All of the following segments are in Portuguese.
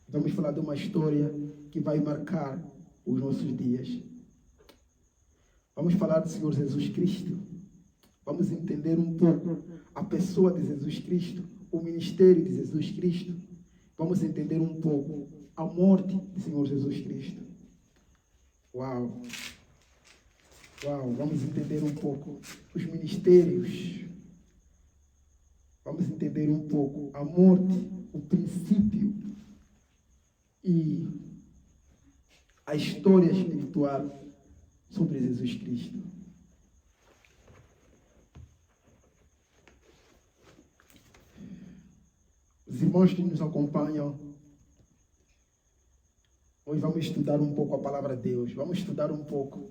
Vamos falar de uma história que vai marcar os nossos dias. Vamos falar do Senhor Jesus Cristo. Vamos entender um pouco a pessoa de Jesus Cristo, o ministério de Jesus Cristo. Vamos entender um pouco a morte do Senhor Jesus Cristo. Uau! Uau! Vamos entender um pouco os ministérios. Vamos entender um pouco a morte, o princípio e a história espiritual sobre Jesus Cristo. Os irmãos que nos acompanham, hoje vamos estudar um pouco a palavra de Deus. Vamos estudar um pouco.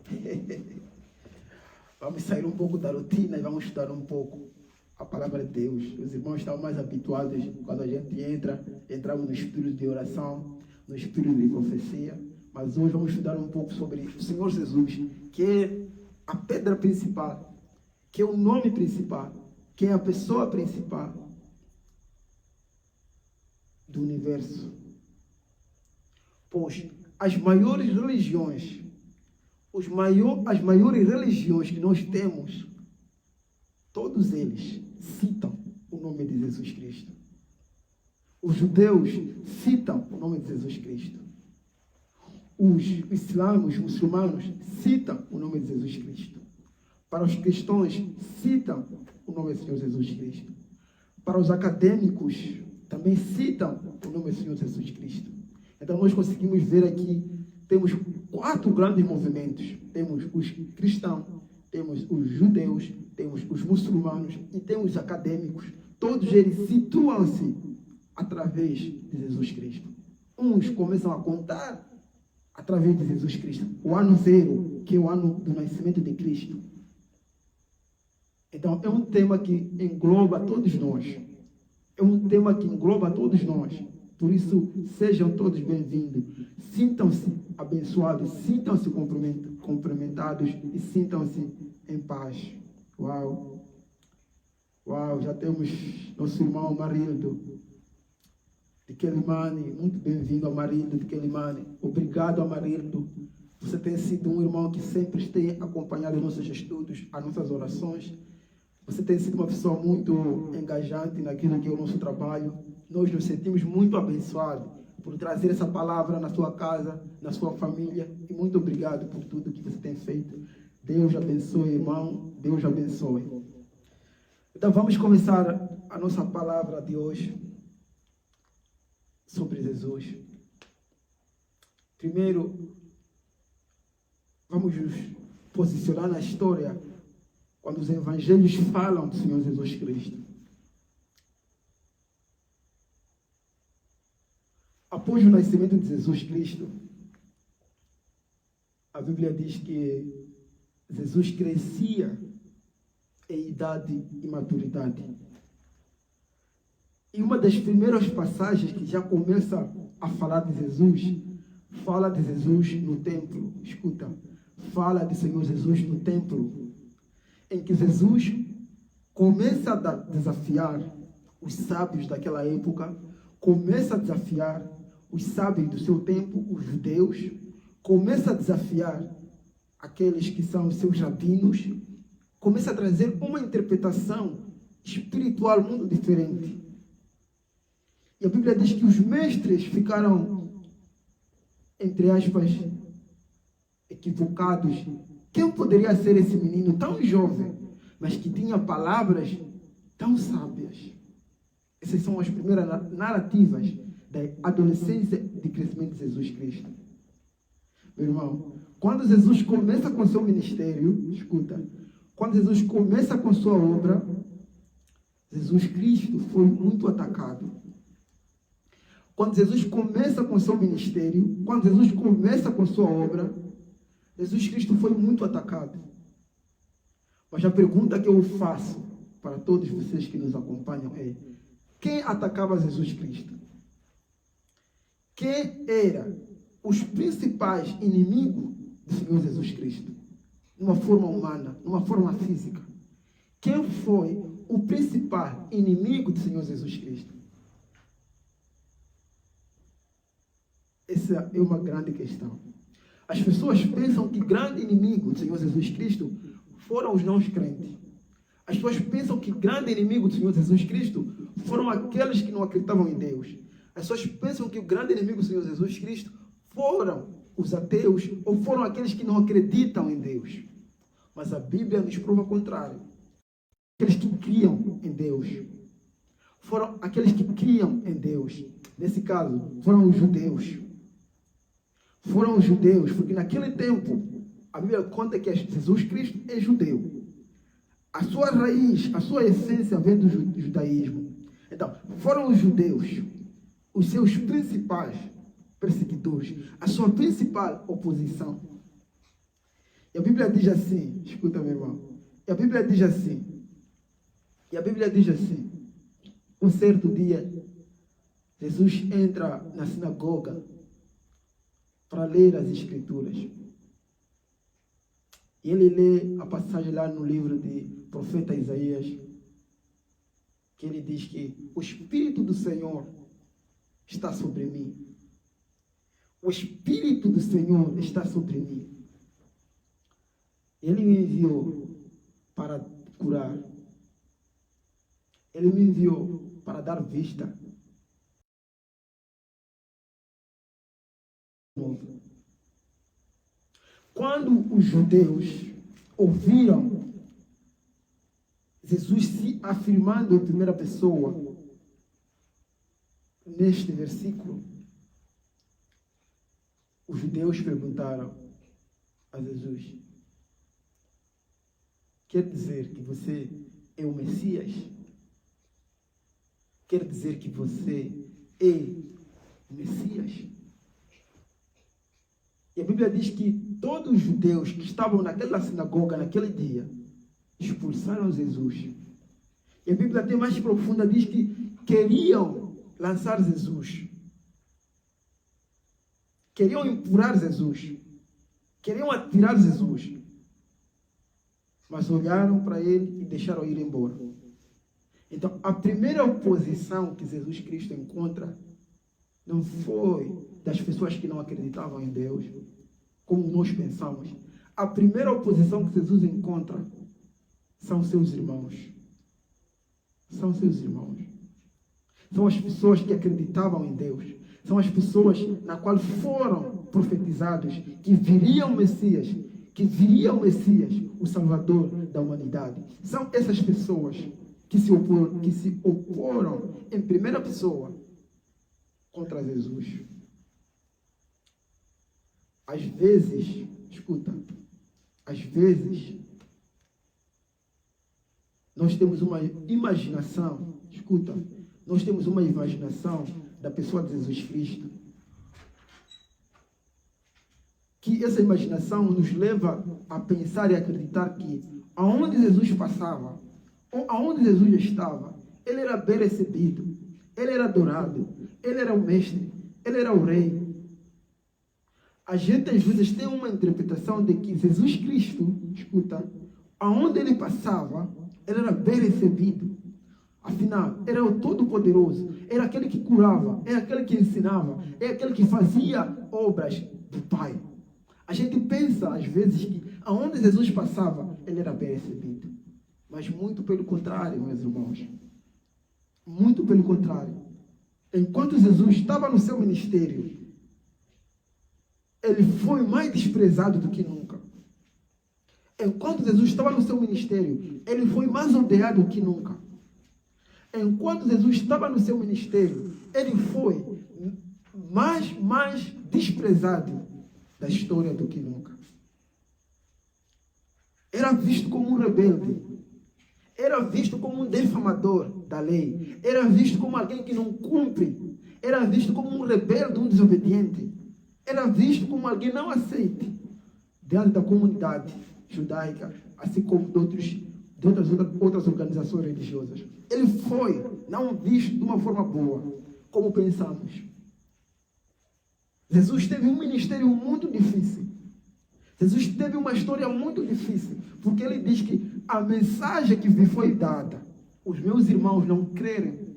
Vamos sair um pouco da rotina e vamos estudar um pouco a palavra de Deus. Os irmãos estão mais habituados quando a gente entramos no espírito de oração, no espírito de profecia. Mas hoje vamos estudar um pouco sobre o Senhor Jesus, que é a pedra principal, que é o nome principal, que é a pessoa principal do universo. Pois as maiores religiões, as maiores religiões que nós temos, todos eles citam o nome de Jesus Cristo. Os judeus citam o nome de Jesus Cristo. Os islãs, os muçulmanos citam o nome de Jesus Cristo. Para os cristãos, citam o nome do Senhor Jesus Cristo. Para os acadêmicos, também citam o nome do Senhor Jesus Cristo. Então nós conseguimos ver aqui, temos 4 grandes movimentos. Temos os cristãos, temos os judeus, temos os muçulmanos e temos os acadêmicos. Todos eles situam-se através de Jesus Cristo. Uns começam a contar através de Jesus Cristo. O ano 0, que é o ano do nascimento de Cristo. Então, é um tema que engloba todos nós. É um tema que engloba todos nós. Por isso, sejam todos bem-vindos. Sintam-se abençoados, sintam-se cumprimentados e sintam-se em paz. Uau! Uau! Já temos nosso irmão Marildo de Quelimane. Muito bem-vindo ao Marildo de Quelimane. Obrigado, Amarildo. Você tem sido um irmão que sempre tem acompanhado os nossos estudos, as nossas orações. Você tem sido uma pessoa muito engajante naquilo que é o nosso trabalho. Nós nos sentimos muito abençoados por trazer essa palavra na sua casa, na sua família. E muito obrigado por tudo que você tem feito. Deus abençoe, irmão. Deus abençoe. Então vamos começar a nossa palavra de hoje sobre Jesus. Primeiro, vamos nos posicionar na história quando os evangelhos falam do Senhor Jesus Cristo. Após o nascimento de Jesus Cristo, a Bíblia diz que Jesus crescia em idade e maturidade. E uma das primeiras passagens que já começa a falar de Jesus, fala de Jesus no templo. Escuta, fala de Senhor Jesus no templo, em que Jesus começa a desafiar os sábios daquela época, começa a desafiar os sábios do seu tempo, os judeus, começa a desafiar aqueles que são os seus rabinos, começa a trazer uma interpretação espiritual muito diferente. E a Bíblia diz que os mestres ficaram, entre aspas, equivocados. Quem poderia ser esse menino tão jovem, mas que tinha palavras tão sábias? Essas são as primeiras narrativas da adolescência de crescimento de Jesus Cristo. Meu irmão, quando Jesus começa com seu ministério, escuta, quando Jesus começa com sua obra, Jesus Cristo foi muito atacado. Quando Jesus começa com seu ministério, quando Jesus começa com sua obra, Jesus Cristo foi muito atacado. Mas a pergunta que eu faço para todos vocês que nos acompanham é: quem atacava Jesus Cristo? Quem eram os principais inimigos do Senhor Jesus Cristo? Numa forma humana, numa forma física. Quem foi o principal inimigo do Senhor Jesus Cristo? Essa é uma grande questão. As pessoas pensam que o grande inimigo do Senhor Jesus Cristo foram os não crentes. As pessoas pensam que o grande inimigo do Senhor Jesus Cristo foram aqueles que não acreditavam em Deus. As pessoas pensam que o grande inimigo do Senhor Jesus Cristo foram os ateus ou foram aqueles que não acreditam em Deus. Mas a Bíblia nos prova o contrário. Aqueles que criam em Deus. Foram aqueles que criam em Deus. Nesse caso, foram os judeus. Foram os judeus, porque naquele tempo, a Bíblia conta que Jesus Cristo é judeu. A sua raiz, a sua essência vem do judaísmo. Então, foram os judeus, os seus principais perseguidores, a sua principal oposição. E a Bíblia diz assim, escuta meu irmão, e a Bíblia diz assim, um certo dia, Jesus entra na sinagoga para ler as Escrituras. E ele lê a passagem lá no livro de profeta Isaías, que ele diz que o Espírito do Senhor está sobre mim. O Espírito do Senhor está sobre mim. Ele me enviou para curar. Ele me enviou para dar vista. Quando os judeus ouviram Jesus se afirmando em primeira pessoa, neste versículo, os judeus perguntaram a Jesus: quer dizer que você é o Messias? Quer dizer que você é o Messias? E a Bíblia diz que todos os judeus que estavam naquela sinagoga, naquele dia, expulsaram Jesus. E a Bíblia até mais profunda diz que queriam lançar Jesus. Queriam empurrar Jesus. Queriam atirar Jesus. Mas olharam para ele e deixaram ir embora. Então, a primeira oposição que Jesus Cristo encontra não foi das pessoas que não acreditavam em Deus, como nós pensamos. A primeira oposição que Jesus encontra são seus irmãos. São seus irmãos. São as pessoas que acreditavam em Deus. São as pessoas na qual foram profetizados que viriam o Messias, o Salvador da humanidade. São essas pessoas que se oporam em primeira pessoa contra Jesus. Às vezes, escuta, às vezes nós temos uma imaginação, escuta, nós temos uma imaginação da pessoa de Jesus Cristo, que essa imaginação nos leva a pensar e acreditar que aonde Jesus passava, ou aonde Jesus estava, ele era bem recebido, ele era adorado, ele era o mestre, ele era o rei. A gente às vezes tem uma interpretação de que Jesus Cristo, escuta, aonde ele passava, ele era bem recebido. Afinal, era o Todo-Poderoso, era aquele que curava, era aquele que ensinava, era aquele que fazia obras do Pai. A gente pensa às vezes que aonde Jesus passava, ele era bem recebido. Mas muito pelo contrário, meus irmãos. Muito pelo contrário. Enquanto Jesus estava no seu ministério, ele foi mais desprezado do que nunca. Enquanto Jesus estava no seu ministério, ele foi mais odiado do que nunca. Enquanto Jesus estava no seu ministério, ele foi mais desprezado da história do que nunca. Era visto como um rebelde. Era visto como um defamador da lei. Era visto como alguém que não cumpre. Era visto como um rebelde, um desobediente. Era visto como alguém não aceite diante da comunidade judaica, assim como de outras organizações religiosas. Ele foi não visto de uma forma boa, como pensamos. Jesus teve um ministério muito difícil. Jesus teve uma história muito difícil, porque ele diz que a mensagem que me foi dada, os meus irmãos não crerem.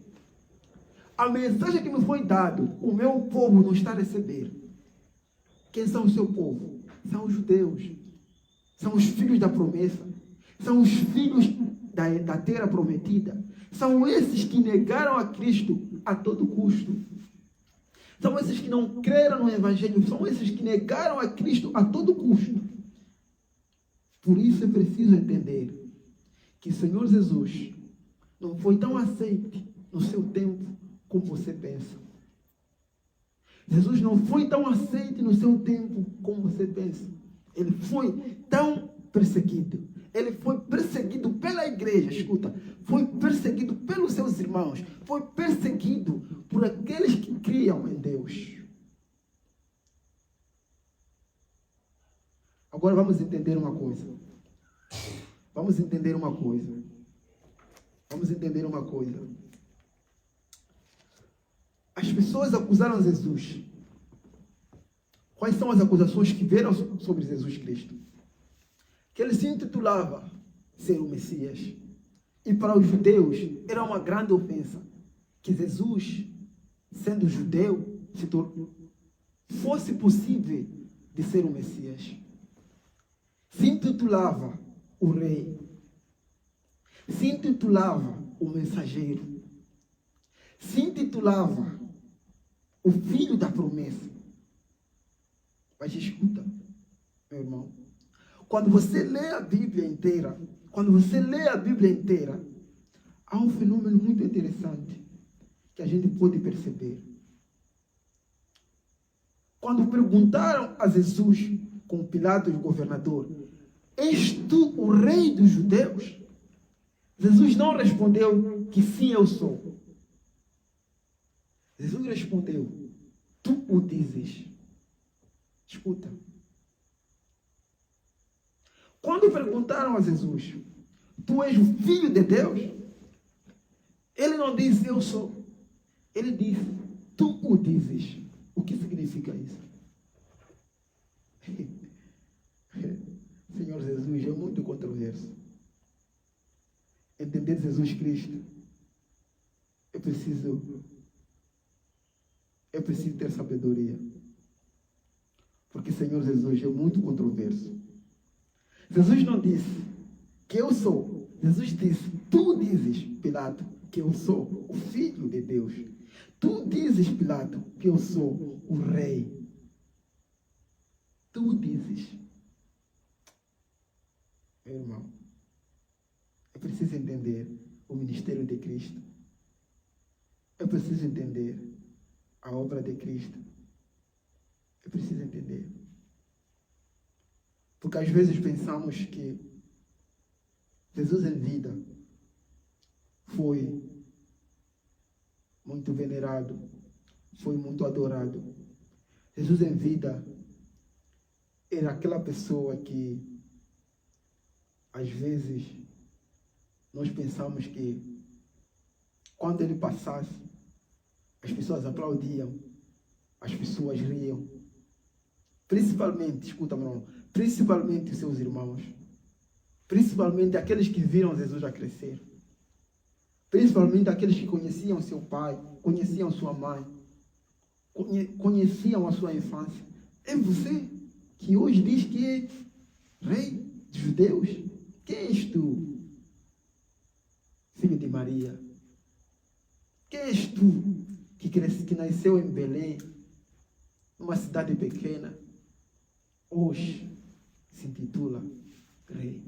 A mensagem que me foi dada, o meu povo não está a receber. Quem são o seu povo? São os judeus. São os filhos da promessa. São os filhos da terra prometida. São esses que negaram a Cristo a todo custo. São esses que não creram no Evangelho. São esses que negaram a Cristo a todo custo. Por isso é preciso entender que o Senhor Jesus não foi tão aceite no seu tempo como você pensa. Jesus não foi tão aceite no seu tempo como você pensa. Ele foi tão perseguido. Ele foi perseguido pela igreja, escuta. Foi perseguido pelos seus irmãos. Foi perseguido por aqueles que criam em Deus. Agora vamos entender uma coisa. Vamos entender uma coisa. Vamos entender uma coisa. As pessoas acusaram Jesus. Quais são as acusações que vieram sobre Jesus Cristo? Que ele se intitulava ser o Messias. E para os judeus era uma grande ofensa que Jesus, sendo judeu, fosse possível de ser o Messias. Se intitulava o rei. Se intitulava o mensageiro. Se intitulava o filho da promessa. Mas escuta, meu irmão. Quando você lê a Bíblia inteira, há um fenômeno muito interessante que a gente pode perceber. Quando perguntaram a Jesus, com Pilatos, o governador, és tu o rei dos judeus? Jesus não respondeu que sim, eu sou. Jesus respondeu, tu o dizes. Escuta. Quando perguntaram a Jesus, tu és o filho de Deus? Ele não disse, eu sou. Ele disse, tu o dizes. O que significa isso? Senhor Jesus é muito controverso. Entender Jesus Cristo, eu preciso ter sabedoria. Porque Senhor Jesus é muito controverso. Jesus não disse que eu sou. Jesus disse, tu dizes, Pilato, que eu sou o Filho de Deus. Tu dizes, Pilato, que eu sou o Rei. Tu dizes. Meu irmão, é preciso entender o ministério de Cristo. É preciso entender a obra de Cristo. É preciso entender. Porque às vezes pensamos que Jesus em vida foi muito venerado, foi muito adorado. Jesus em vida era aquela pessoa que às vezes nós pensamos que quando ele passasse, as pessoas aplaudiam, as pessoas riam. Principalmente, escuta, meu irmão, principalmente os seus irmãos. Principalmente aqueles que viram Jesus a crescer. Principalmente aqueles que conheciam seu pai, conheciam sua mãe, conheciam a sua infância. É você que hoje diz que é rei dos judeus. Quem és tu? Filho de Maria. Quem és tu que nasceu em Belém, numa cidade pequena, hoje se intitula rei?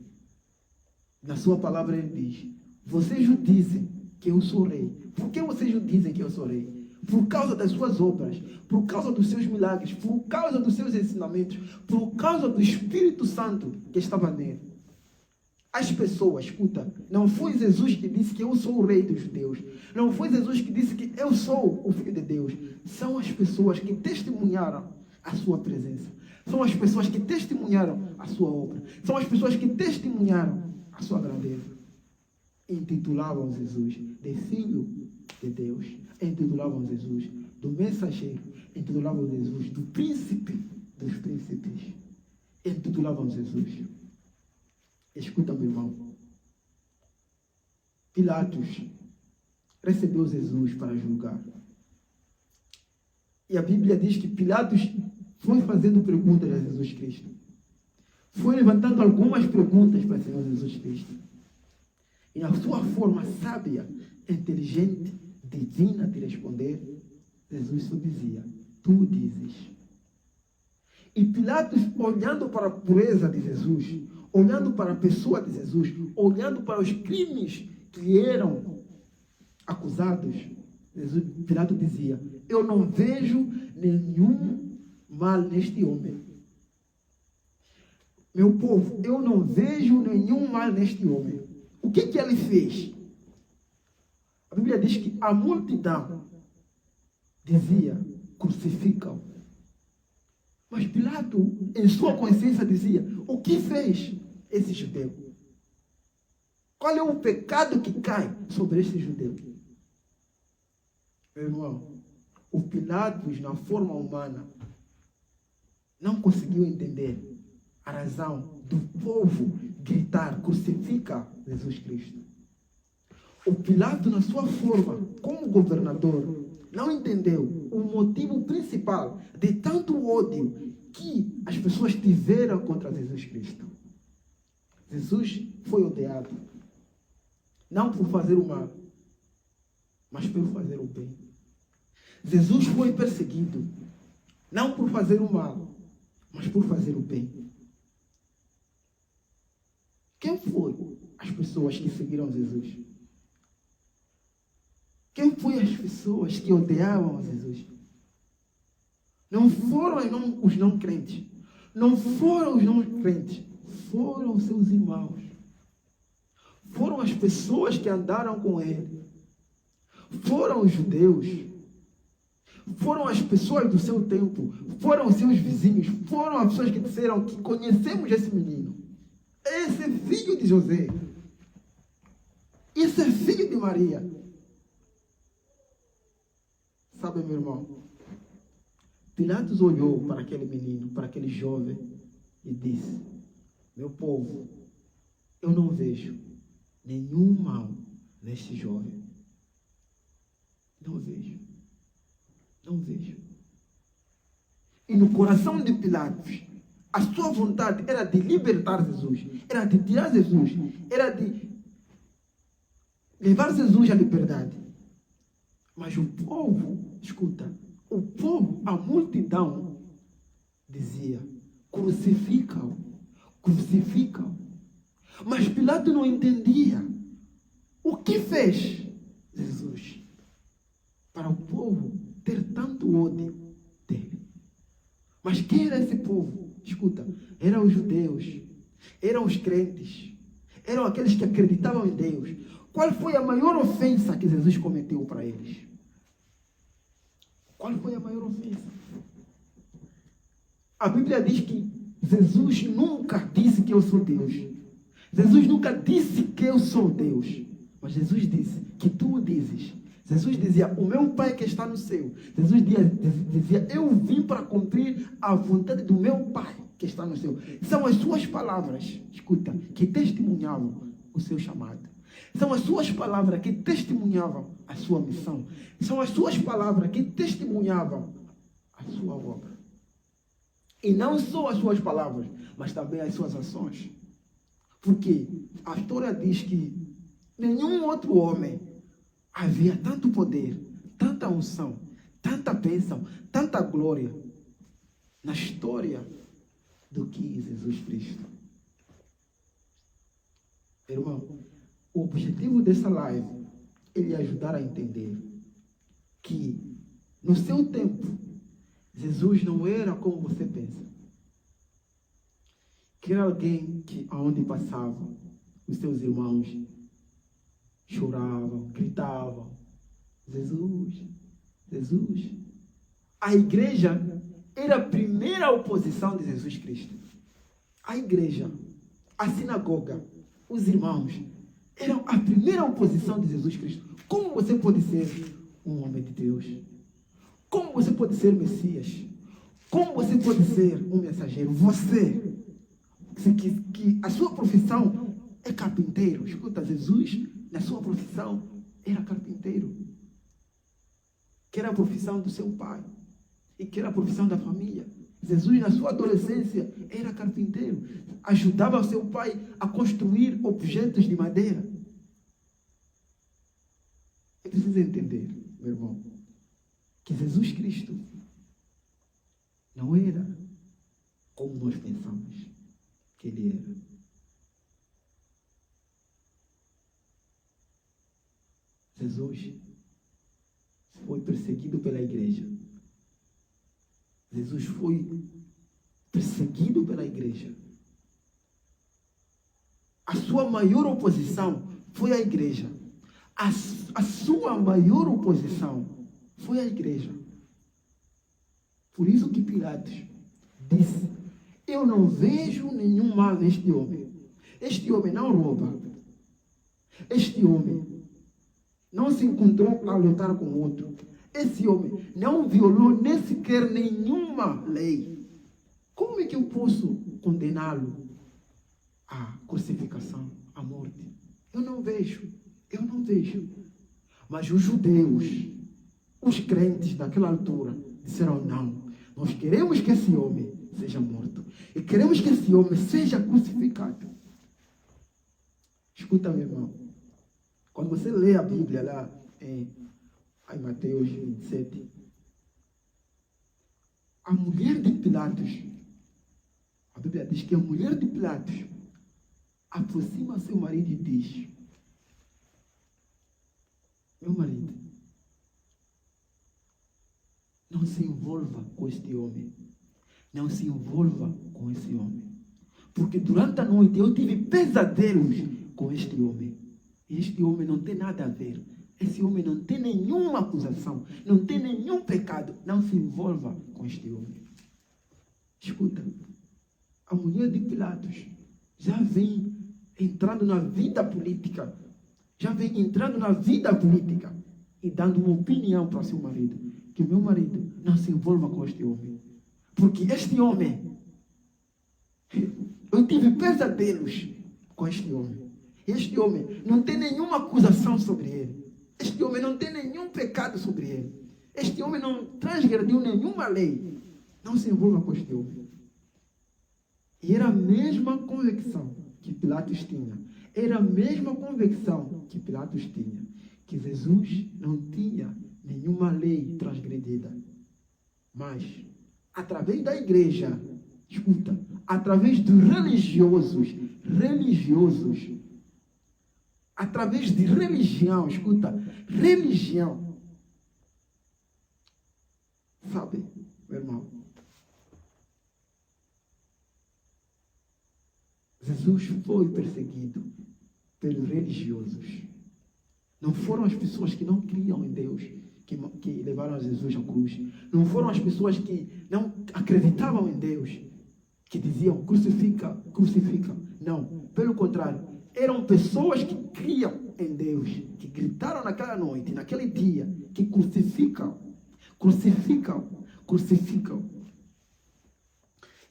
Na sua palavra ele diz, vocês o dizem que eu sou rei. Por que vocês o dizem que eu sou rei? Por causa das suas obras, por causa dos seus milagres, por causa dos seus ensinamentos, por causa do Espírito Santo que estava nele. As pessoas, escuta, não foi Jesus que disse que eu sou o rei dos judeus. Não foi Jesus que disse que eu sou o Filho de Deus. São as pessoas que testemunharam a sua presença. São as pessoas que testemunharam a sua obra. São as pessoas que testemunharam a sua grandeza. Intitulavam Jesus de Filho de Deus. Intitulavam Jesus do mensageiro. Intitulavam Jesus do príncipe dos príncipes. Intitulavam Jesus. Escuta, meu irmão. Pilatos recebeu Jesus para julgar. E a Bíblia diz que Pilatos foi fazendo perguntas a Jesus Cristo. Foi levantando algumas perguntas para o Senhor Jesus Cristo. E na sua forma sábia, inteligente, divina de responder, Jesus só dizia: tu dizes. E Pilatos, olhando para a pureza de Jesus, olhando para a pessoa de Jesus, olhando para os crimes que lhe eram acusados, Pilatos dizia: eu não vejo nenhum mal neste homem. Meu povo, eu não vejo nenhum mal neste homem. O que ele fez? A Bíblia diz que a multidão dizia: crucificam. Mas Pilato, em sua consciência, dizia: o que fez esse judeu? Qual é o pecado que cai sobre esse judeu? Meu irmão, o Pilatos, na forma humana, não conseguiu entender a razão do povo gritar: crucifica Jesus Cristo. O Pilato, na sua forma, como governador, não entendeu o motivo principal de tanto ódio que as pessoas tiveram contra Jesus Cristo. Jesus foi odiado, não por fazer o mal, mas por fazer o bem. Jesus foi perseguido, não por fazer o mal, mas por fazer o bem. Quem foram as pessoas que seguiram Jesus? Quem foram as pessoas que odiavam Jesus? Não foram os não crentes. Não foram os não crentes. Foram os seus irmãos. Foram as pessoas que andaram com ele. Foram os judeus. Foram as pessoas do seu tempo. Foram os seus vizinhos. Foram as pessoas que disseram que conhecemos esse menino. Esse é filho de José. Esse é filho de Maria. Sabe, meu irmão, Pilatos olhou para aquele menino, para aquele jovem, e disse: meu povo, eu não vejo nenhum mal neste jovem. Não vejo. Não vejo. E no coração de Pilatos, a sua vontade era de libertar Jesus, era de tirar Jesus, era de levar Jesus à liberdade. Mas o povo, escuta, o povo, a multidão, dizia: crucificam, crucificam. Mas Pilatos não entendia o que fez Jesus para o povo ter tanto ódio dele. Mas quem era esse povo? Escuta, eram os judeus, eram os crentes, eram aqueles que acreditavam em Deus. Qual foi a maior ofensa que Jesus cometeu para eles? Qual foi a maior ofensa? A Bíblia diz que Jesus nunca disse que eu sou Deus. Jesus nunca disse que eu sou Deus. Mas Jesus disse que tu o dizes. Jesus dizia: o meu Pai que está no céu. Jesus dizia: eu vim para cumprir a vontade do meu Pai que está no céu. São as suas palavras, escuta, que testemunhavam o seu chamado. São as suas palavras que testemunhavam a sua missão. São as suas palavras que testemunhavam a sua obra. E não só as suas palavras, mas também as suas ações. Porque a história diz que nenhum outro homem havia tanto poder, tanta unção, tanta bênção, tanta glória na história do que Jesus Cristo. Irmão, o objetivo dessa live é lhe ajudar a entender que no seu tempo Jesus não era como você pensa. Que era alguém que aonde passava os seus irmãos choravam, gritavam: Jesus, Jesus. A igreja era a primeira oposição de Jesus Cristo. A igreja, a sinagoga, os irmãos eram a primeira oposição de Jesus Cristo. Como você pode ser um homem de Deus? Como você pode ser Messias? Como você pode ser um mensageiro? Você, que a sua profissão é carpinteiro. Escuta, Jesus, na sua profissão, era carpinteiro. Que era a profissão do seu pai. E que era a profissão da família. Jesus, na sua adolescência, era carpinteiro. Ajudava seu pai a construir objetos de madeira. É preciso entender, meu irmão, que Jesus Cristo não era como nós pensamos que ele era. Jesus foi perseguido pela igreja. Jesus foi perseguido pela igreja. A sua maior oposição foi a igreja. A sua maior oposição foi a igreja. Por isso que Pilatos disse: eu não vejo nenhum mal neste homem. Este homem não rouba. Este homem não se encontrou a lutar com outro. Esse homem não violou nem sequer nenhuma lei. Como é que eu posso condená-lo à crucificação, à morte? Eu não vejo. Mas os judeus, os crentes daquela altura, disseram: não, nós queremos que esse homem seja morto. E queremos que esse homem seja crucificado. Escuta, meu irmão. Quando você lê a Bíblia lá em Mateus 27, a mulher de Pilatos, a Bíblia diz que a mulher de Pilatos aproxima seu marido e diz: meu marido, não se envolva com este homem. Não se envolva com esse homem. Porque durante a noite eu tive pesadelos com este homem. E este homem não tem nada a ver. Esse homem não tem nenhuma acusação. Não tem nenhum pecado. Não se envolva com este homem. Escuta. A mulher de Pilatos já vem entrando na vida política. Já vem entrando na vida política. E dando uma opinião para seu marido. Que meu marido não se envolva com este homem. Porque este homem, eu tive pesadelos com este homem. Este homem não tem nenhuma acusação sobre ele. Este homem não tem nenhum pecado sobre ele. Este homem não transgrediu nenhuma lei. Não se envolva com este homem. E era a mesma convicção que Pilatos tinha. Era a mesma convicção que Pilatos tinha. Que Jesus não tinha nenhuma lei transgredida. Mas através da igreja, escuta, através dos religiosos, através de religião, escuta, religião, sabe, meu irmão, Jesus foi perseguido pelos religiosos. Não foram as pessoas que não criam em Deus que levaram Jesus à cruz. Não foram as pessoas que não acreditavam em Deus que diziam: crucifica, crucifica. Não, pelo contrário, eram pessoas que criam em Deus, que gritaram naquela noite, naquele dia, que crucificam, crucificam, crucificam.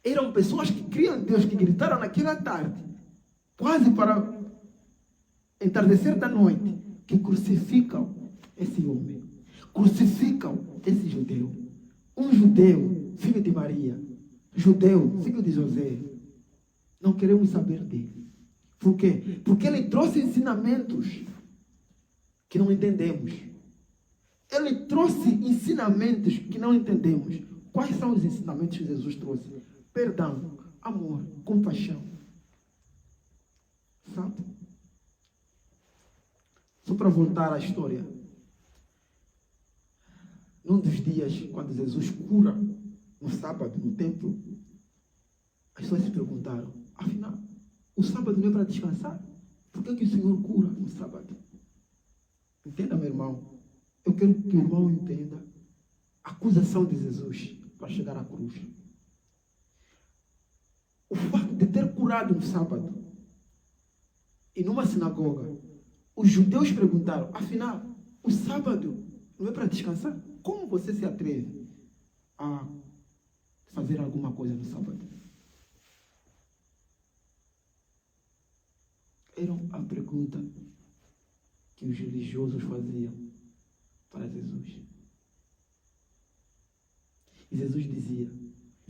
Eram pessoas que criam em Deus, que gritaram naquela tarde, quase para entardecer da noite, que crucificam esse homem. Crucificam esse judeu. Um judeu, filho de Maria. Judeu, filho de José. Não queremos saber dele. Por quê? Porque ele trouxe ensinamentos que não entendemos. Ele trouxe ensinamentos que não entendemos. Quais são os ensinamentos que Jesus trouxe? Perdão, amor, compaixão. Sabe? Só para voltar à história. Num dos dias, quando Jesus cura, no sábado, no templo, as pessoas se perguntaram: afinal, o sábado não é para descansar? Por que o Senhor cura no sábado? Entenda, meu irmão. Eu quero que o irmão entenda a acusação de Jesus para chegar à cruz. O fato de ter curado no sábado e numa sinagoga, os judeus perguntaram: afinal, o sábado não é para descansar? Como você se atreve a fazer alguma coisa no sábado? Era a pergunta que os religiosos faziam para Jesus. E Jesus dizia: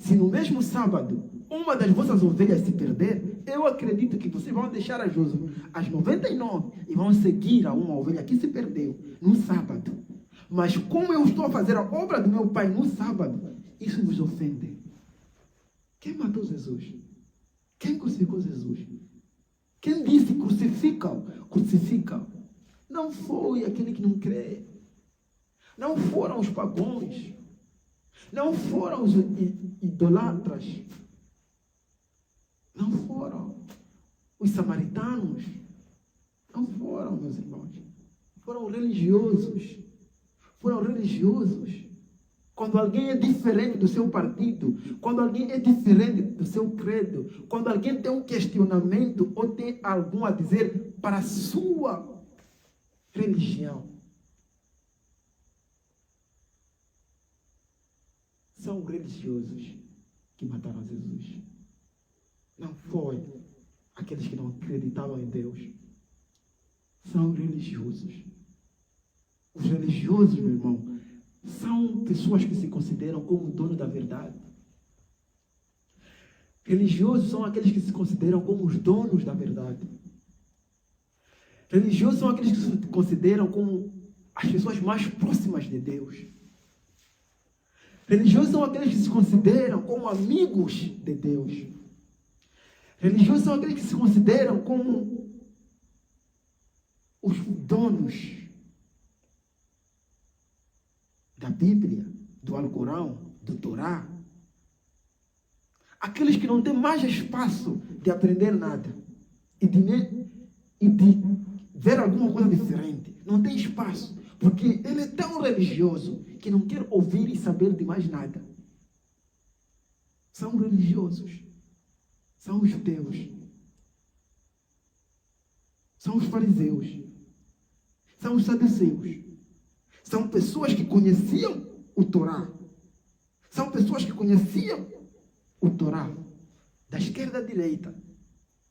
Se no mesmo sábado uma das vossas ovelhas se perder, eu acredito que vocês vão deixar as 99 e vão seguir a uma ovelha que se perdeu no sábado. Mas como eu estou a fazer a obra do meu Pai no sábado, isso vos ofende. Quem matou Jesus? Quem crucificou Jesus? Quem disse crucificam? Crucificam. Não foi aquele que não crê. Não foram os pagãos. Não foram os idolatras. Não foram os samaritanos. Não foram, meus irmãos. Foram religiosos. Foram religiosos. Quando alguém é diferente do seu partido, quando alguém é diferente do seu credo, quando alguém tem um questionamento ou tem algo a dizer para a sua religião, são religiosos que mataram Jesus. Não foi aqueles que não acreditavam em Deus. São religiosos. Os religiosos, meu irmão, são pessoas que se consideram como dono da verdade. Religiosos são aqueles que se consideram como os donos da verdade. Religiosos são aqueles que se consideram como as pessoas mais próximas de Deus. Religiosos são aqueles que se consideram como amigos de Deus. Religiosos são aqueles que se consideram como os donos da Bíblia, do Alcorão, do Torá. Aqueles que não têm mais espaço de aprender nada e de ver alguma coisa diferente. Não tem espaço, porque ele é tão religioso que não quer ouvir e saber de mais nada. São religiosos. São os judeus. São os fariseus. São os saduceus. São pessoas que conheciam o Torá. São pessoas que conheciam o Torá. Da esquerda à direita.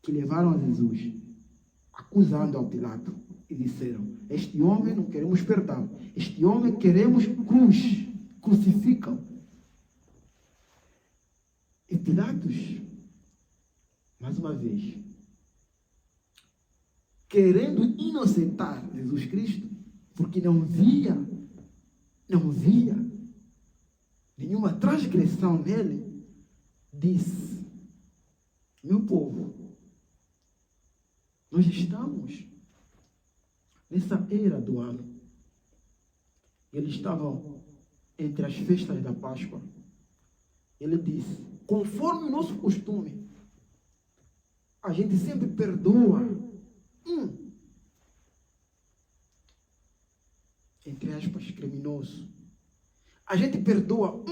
Que levaram a Jesus. Acusando ao Pilato. E disseram, este homem não queremos perdão. Este homem queremos cruz. Crucificam. E Pilatos, mais uma vez, querendo inocentar Jesus Cristo, porque não via nenhuma transgressão nele, disse, meu povo, nós estamos nessa era do ano. Eles estavam entre as festas da Páscoa. Ele disse, conforme o nosso costume, a gente sempre perdoa entre aspas, criminoso. A gente perdoa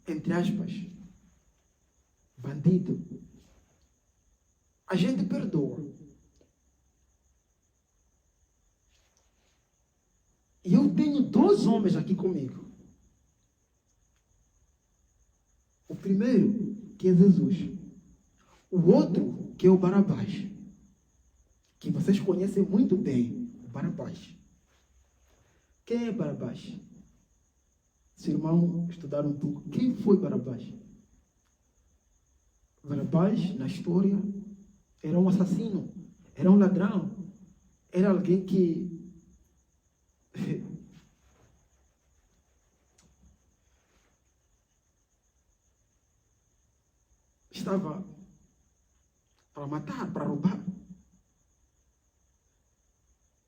entre aspas, bandido. A gente perdoa. E eu tenho 2 homens aqui comigo. O primeiro, que é Jesus. O outro, que é o Barabás. Que vocês conhecem muito bem, o Barabás. Quem é Barabás? Se irmão estudar um pouco, quem foi Barabás? Barabás, na história, era um assassino, era um ladrão, era alguém que estava para matar, para roubar.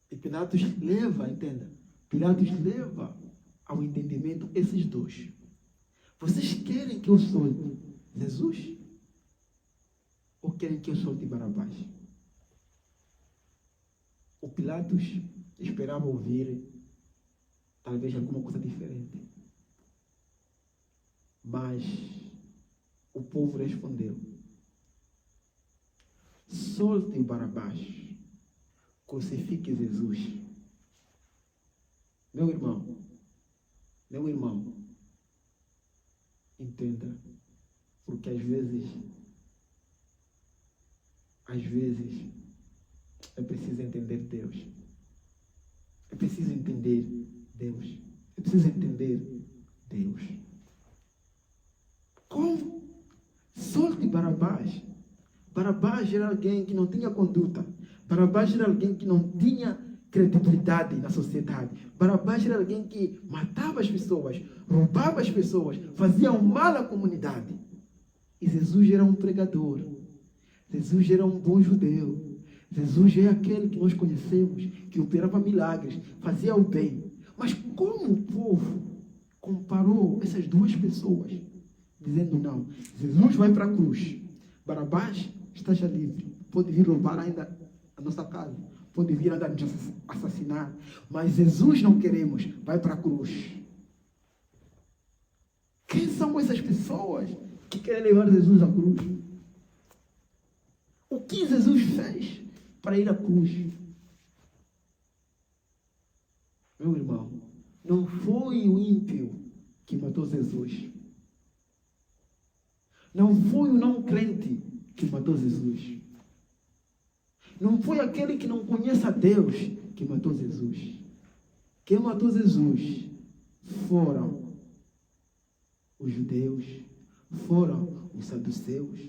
E Pilatos leva, entenda, Pilatos leva ao entendimento esses 2. Vocês querem que eu solte Jesus? Ou querem que eu solte Barabás? O Pilatos esperava ouvir talvez alguma coisa diferente. Mas o povo respondeu, solte Barabás, crucifique Jesus. Meu irmão, entenda, porque às vezes é preciso entender Deus. É preciso entender Deus. É preciso entender Deus. Com Barabás. Barabás era alguém que não tinha conduta. Barabás era alguém que não tinha credibilidade na sociedade. Barabás era alguém que matava as pessoas, roubava as pessoas, fazia um mal à comunidade. E Jesus era um pregador. Jesus era um bom judeu. Jesus é aquele que nós conhecemos, que operava milagres, fazia o bem. Mas como o povo comparou essas duas pessoas, dizendo não, Jesus vai para a cruz, Barabás está já livre, pode vir roubar ainda a nossa casa, pode vir ainda nos assassinar, mas Jesus não queremos, vai para a cruz. Quem são essas pessoas que querem levar Jesus à cruz? O que Jesus fez para ir à cruz? Meu irmão, não foi o ímpio que matou Jesus. Não foi o não crente que matou Jesus. Não foi aquele que não conhece a Deus que matou Jesus. Quem matou Jesus foram os judeus, foram os saduceus,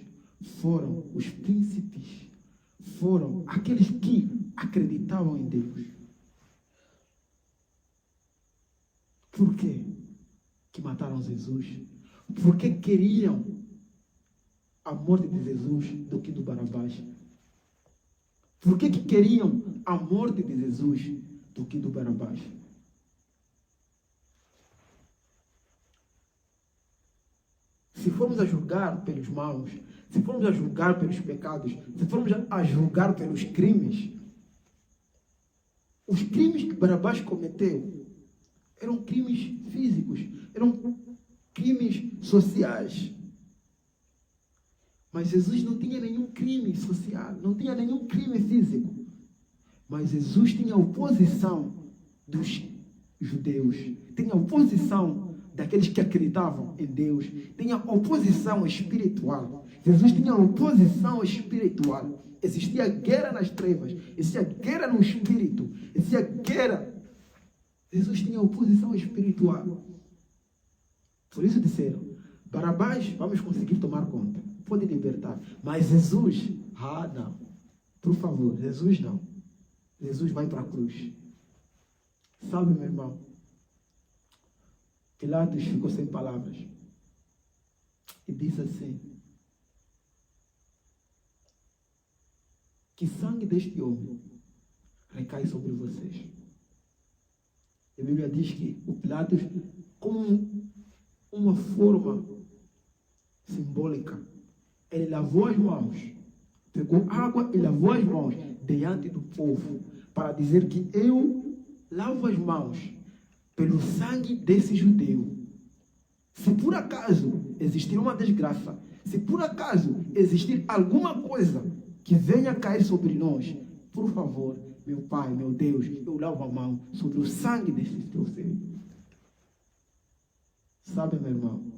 foram os príncipes, foram aqueles que acreditavam em Deus. Por quê que mataram Jesus? Porque queriam a morte de Jesus do que do Barabás? Por que queriam a morte de Jesus do que do Barabás? Se formos a julgar pelos maus, se formos a julgar pelos pecados, se formos a julgar pelos crimes, os crimes que Barabás cometeu eram crimes físicos, eram crimes sociais. Mas Jesus não tinha nenhum crime social, não tinha nenhum crime físico. Mas Jesus tinha oposição dos judeus, tinha oposição daqueles que acreditavam em Deus, tinha oposição espiritual. Jesus tinha oposição espiritual. Existia guerra nas trevas, existia guerra no espírito, existia guerra. Jesus tinha oposição espiritual. Por isso disseram, Barabás, vamos conseguir tomar conta, pode libertar. Mas Jesus, não. Por favor, Jesus não. Jesus vai para a cruz. Sabe, meu irmão, Pilatos ficou sem palavras e disse assim, que sangue deste homem recai sobre vocês. A Bíblia diz que o Pilatos, como uma forma simbólica, ele lavou as mãos, pegou água e lavou as mãos diante do povo, para dizer que eu lavo as mãos pelo sangue desse judeu. Se por acaso existir uma desgraça, se por acaso existir alguma coisa que venha cair sobre nós, por favor, meu Pai, meu Deus, eu lavo a mão sobre o sangue desse teu filho. Sabe, meu irmão,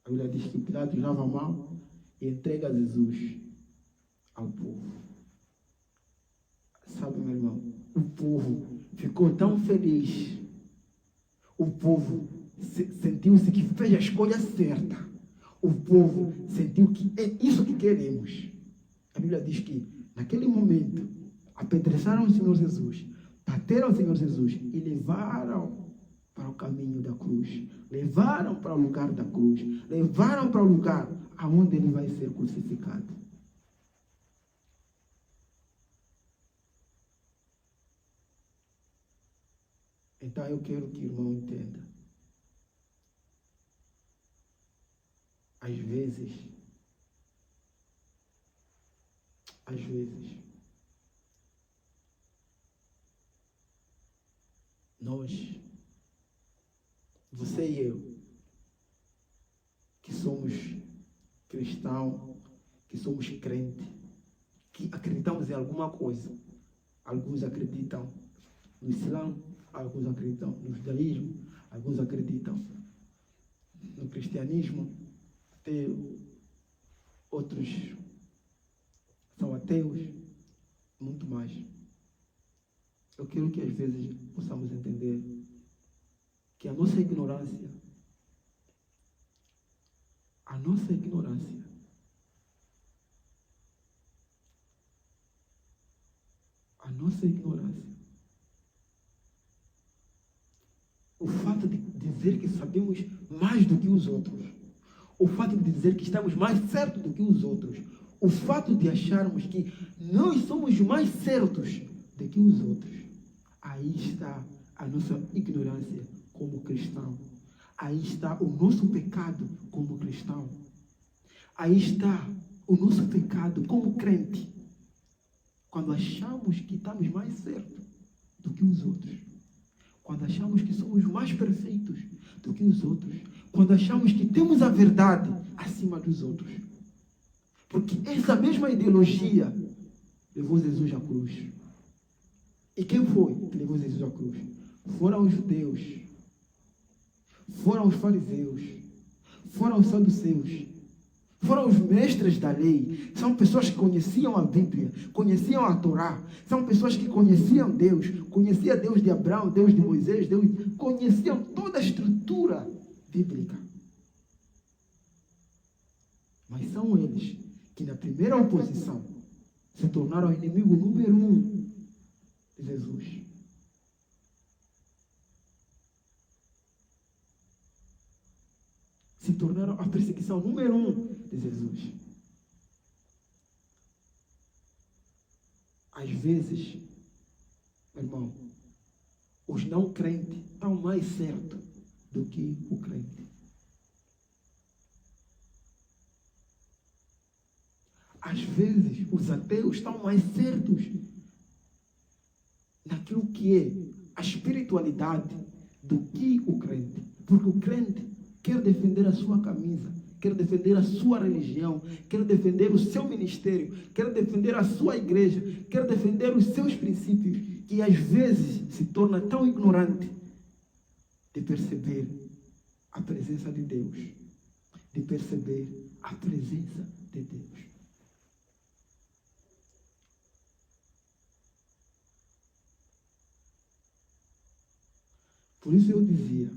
a Bíblia diz que Pilatos lava a mão e entrega Jesus ao povo. Sabe, meu irmão, o povo ficou tão feliz. O povo sentiu-se que fez a escolha certa. O povo sentiu que é isso que queremos. A Bíblia diz que, naquele momento, apedreçaram o Senhor Jesus, bateram o Senhor Jesus e levaram para o caminho da cruz. Levaram para o lugar da cruz. Levaram para o lugar aonde ele vai ser crucificado. Então eu quero que o irmão entenda. Às vezes, nós, você e eu, que somos cristãos, que somos crentes, que acreditamos em alguma coisa. Alguns acreditam no Islã, alguns acreditam no judaísmo, alguns acreditam no cristianismo, outros são ateus, muito mais. Eu quero que às vezes possamos entender que a nossa ignorância, a nossa ignorância. A nossa ignorância. O fato de dizer que sabemos mais do que os outros. O fato de dizer que estamos mais certos do que os outros. O fato de acharmos que nós somos mais certos do que os outros. Aí está a nossa ignorância como cristão. Aí está o nosso pecado como cristão. Aí está o nosso pecado como crente. Quando achamos que estamos mais certos do que os outros. Quando achamos que somos mais perfeitos do que os outros. Quando achamos que temos a verdade acima dos outros. Porque essa mesma ideologia levou Jesus à cruz. E quem foi que levou Jesus à cruz? Foram os judeus. Foram os fariseus. Foram os saduceus. Foram os mestres da lei. São pessoas que conheciam a Bíblia, conheciam a Torá. São pessoas que conheciam Deus. Conheciam Deus de Abraão, Deus de Moisés. Conheciam toda a estrutura bíblica. Mas são eles que na primeira oposição se tornaram o inimigo número 1 de Jesus. Se tornaram a perseguição número 1 de Jesus. Às vezes, meu irmão, os não crentes estão mais certos do que o crente. Às vezes, os ateus estão mais certos naquilo que é a espiritualidade do que o crente. Porque o crente quer defender a sua camisa, quer defender a sua religião, quer defender o seu ministério, quer defender a sua igreja, quer defender os seus princípios, que às vezes se torna tão ignorante de perceber a presença de Deus, de perceber a presença de Deus. Por isso eu dizia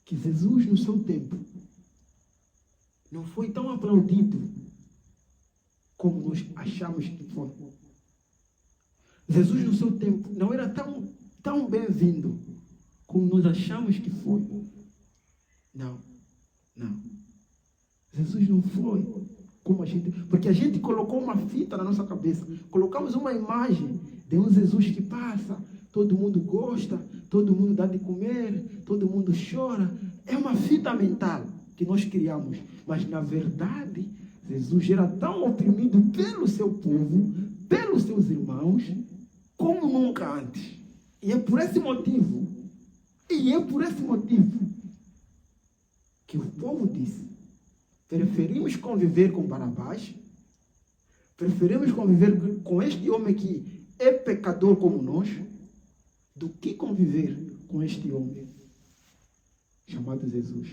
que Jesus, no seu tempo, não foi tão aplaudido como nós achamos que foi. Jesus, no seu tempo, não era tão bem-vindo como nós achamos que foi. Não. Jesus não foi como a gente... Porque a gente colocou uma fita na nossa cabeça. Colocamos uma imagem de um Jesus que passa, todo mundo gosta, todo mundo dá de comer, todo mundo chora. É uma fita mental que nós criamos. Mas, na verdade, Jesus era tão oprimido pelo seu povo, pelos seus irmãos, como nunca antes. E é por esse motivo que o povo disse: preferimos conviver com Barabás, preferimos conviver com este homem que é pecador como nós, do que conviver com este homem chamado Jesus.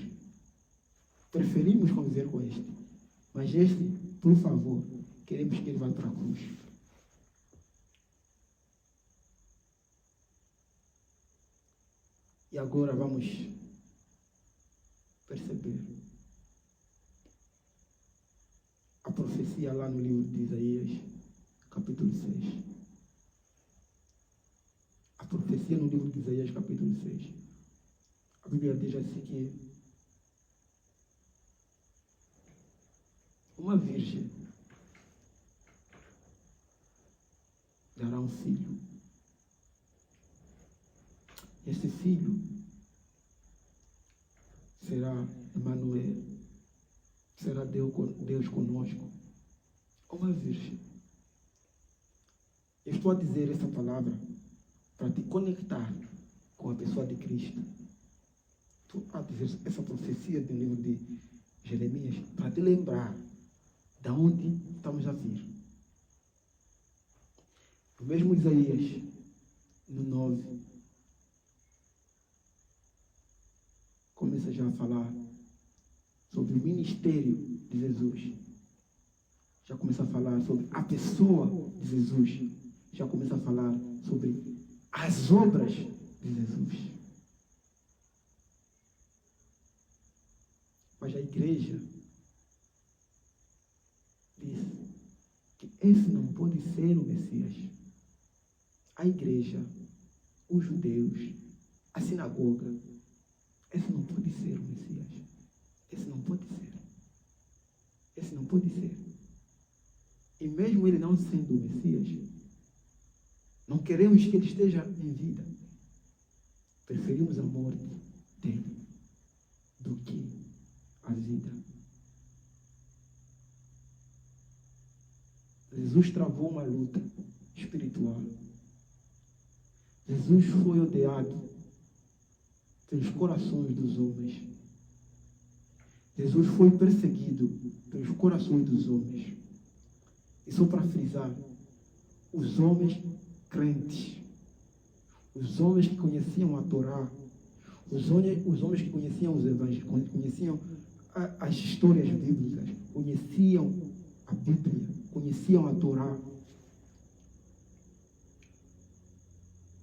Preferimos conviver com este. Mas este, por favor, queremos que ele vá para a cruz. E agora vamos perceber a profecia lá no livro de Isaías, capítulo 6. A profecia no livro de Isaías, capítulo 6. A Bíblia diz assim que uma virgem dará um filho. Esse filho será Emmanuel, será Deus conosco. Uma virgem. Eu estou a dizer essa palavra para te conectar com a pessoa de Cristo. Estou a dizer essa profecia do livro de Jeremias para te lembrar de onde estamos a vir. O mesmo Isaías, no 9, começa já a falar sobre o ministério de Jesus. Já começa a falar sobre a pessoa de Jesus. Já começa a falar sobre as obras de Jesus. Mas a igreja esse não pode ser o Messias. A igreja, os judeus, a sinagoga, esse não pode ser o Messias. Esse não pode ser. Esse não pode ser. E mesmo ele não sendo o Messias, não queremos que ele esteja em vida. Preferimos a morte dele do que a vida. Jesus travou uma luta espiritual. Jesus foi odiado pelos corações dos homens. Jesus foi perseguido pelos corações dos homens. E só para frisar, os homens crentes, os homens que conheciam a Torá, os homens que conheciam os evangelhos, conheciam as histórias bíblicas, conheciam a Bíblia, conheciam a Torá,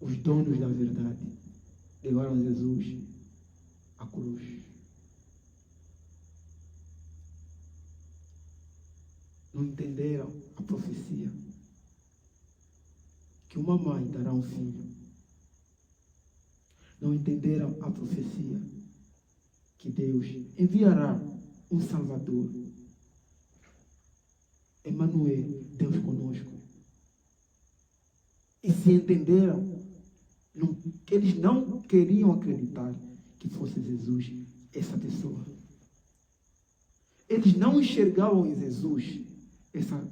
os donos da verdade, levaram Jesus à cruz. Não entenderam a profecia que uma mãe dará um filho. Não entenderam a profecia que Deus enviará um Salvador. Emmanuel, Deus conosco. E se entenderam, eles não queriam acreditar que fosse Jesus essa pessoa. Eles não enxergavam em Jesus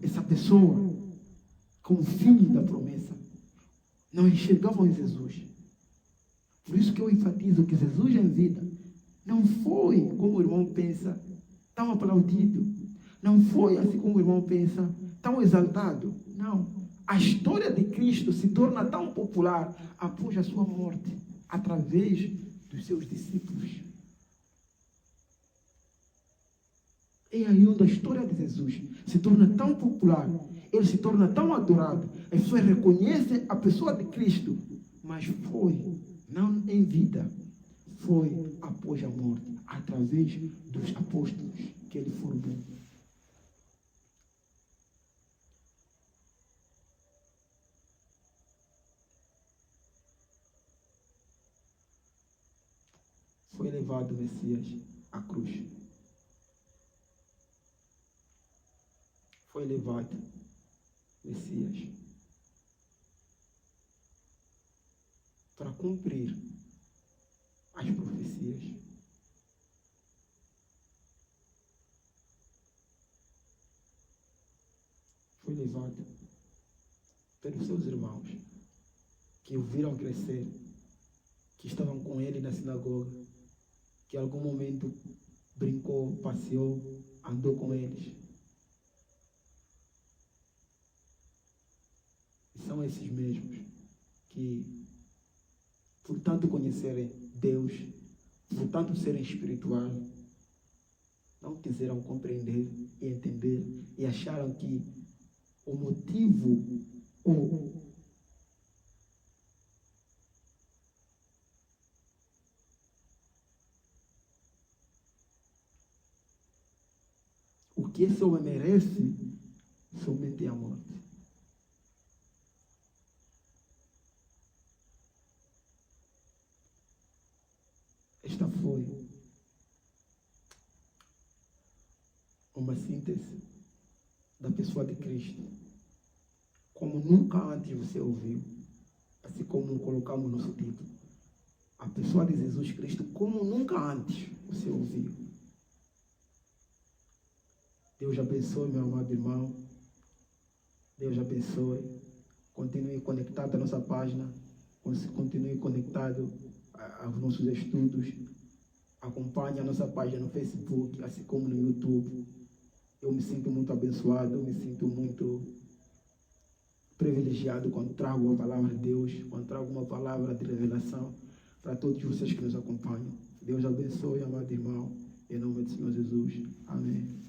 essa pessoa como filho da promessa. Não enxergavam em Jesus. Por isso que eu enfatizo que Jesus em vida não foi como o irmão pensa, tão aplaudido. Não foi assim como o irmão pensa, tão exaltado. Não. A história de Cristo se torna tão popular após a sua morte, através dos seus discípulos. É aí onde a história de Jesus se torna tão popular, ele se torna tão adorado. As pessoas reconhecem a pessoa de Cristo, mas foi, não em vida, foi após a morte, através dos apóstolos que ele formou. Foi levado o Messias à cruz. Foi levado o Messias para cumprir as profecias. Foi levado pelos seus irmãos que o viram crescer, que estavam com ele na sinagoga, que em algum momento brincou, passeou, andou com eles. E são esses mesmos que, por tanto conhecerem Deus, por tanto serem espirituais, não quiseram compreender e entender e acharam que o motivo ou o que esse homem merece somente a morte. Esta foi uma síntese da pessoa de Cristo, como nunca antes você ouviu, assim como colocamos no nosso título. A pessoa de Jesus Cristo, como nunca antes você ouviu. Deus abençoe, meu amado irmão. Deus abençoe. Continue conectado à nossa página. Continue conectado aos nossos estudos. Acompanhe a nossa página no Facebook, assim como no YouTube. Eu me sinto muito abençoado, eu me sinto muito privilegiado quando trago a palavra de Deus, quando trago uma palavra de revelação para todos vocês que nos acompanham. Deus abençoe, amado irmão, em nome do Senhor Jesus. Amém.